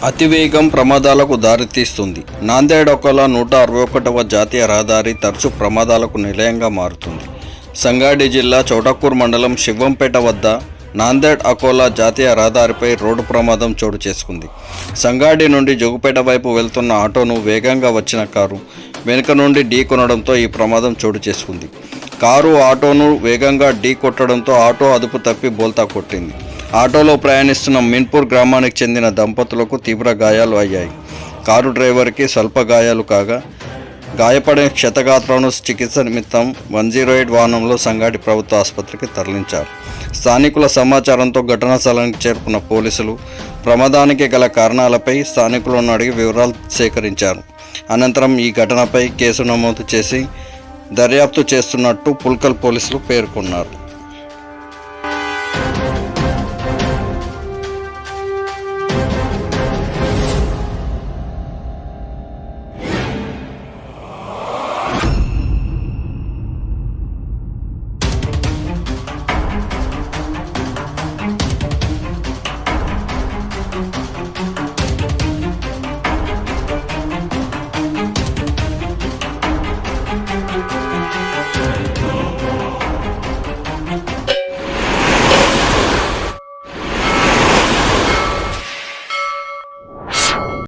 అతివేగం ప్రమాదాలకు దారితీస్తుంది. నాందేడ్ అకోలా 161వ జాతీయ రహదారి తరచూ ప్రమాదాలకు నిలయంగా మారుతుంది. సంగారెడ్డి జిల్లా చౌటక్కూరు మండలం శివంపేట వద్ద నాందేడ్ అకోలా జాతీయ రహదారిపై రోడ్డు ప్రమాదం చోటు చేసుకుంది. సంగారెడ్డి నుండి జోగుపేట వైపు వెళ్తున్న ఆటోను వేగంగా వచ్చిన కారు వెనుక నుండి ఢీ కొనడంతో ఈ ప్రమాదం చోటు చేసుకుంది. కారు ఆటోను వేగంగా ఢీ కొట్టడంతో ఆటో అదుపు తప్పి బోల్తా కొట్టింది. ఆటోలో ప్రయాణిస్తున్న మిన్పూర్ గ్రామానికి చెందిన దంపతులకు తీవ్ర గాయాలు అయ్యాయి. కారు డ్రైవర్కి స్వల్ప గాయాలు కాగా గాయపడిన క్షతగాత్రులను చికిత్స నిమిత్తం 108 వాహనంలో సంగారెడ్డి ప్రభుత్వ ఆసుపత్రికి తరలించారు. స్థానికుల సమాచారంతో ఘటనా స్థలానికి చేరుకున్న పోలీసులు ప్రమాదానికి గల కారణాలపై స్థానికులను అడిగి వివరాలు సేకరించారు. అనంతరం ఈ ఘటనపై కేసు నమోదు చేసి దర్యాప్తు చేస్తున్నట్టు పుల్కల్ పోలీసులు పేర్కొన్నారు.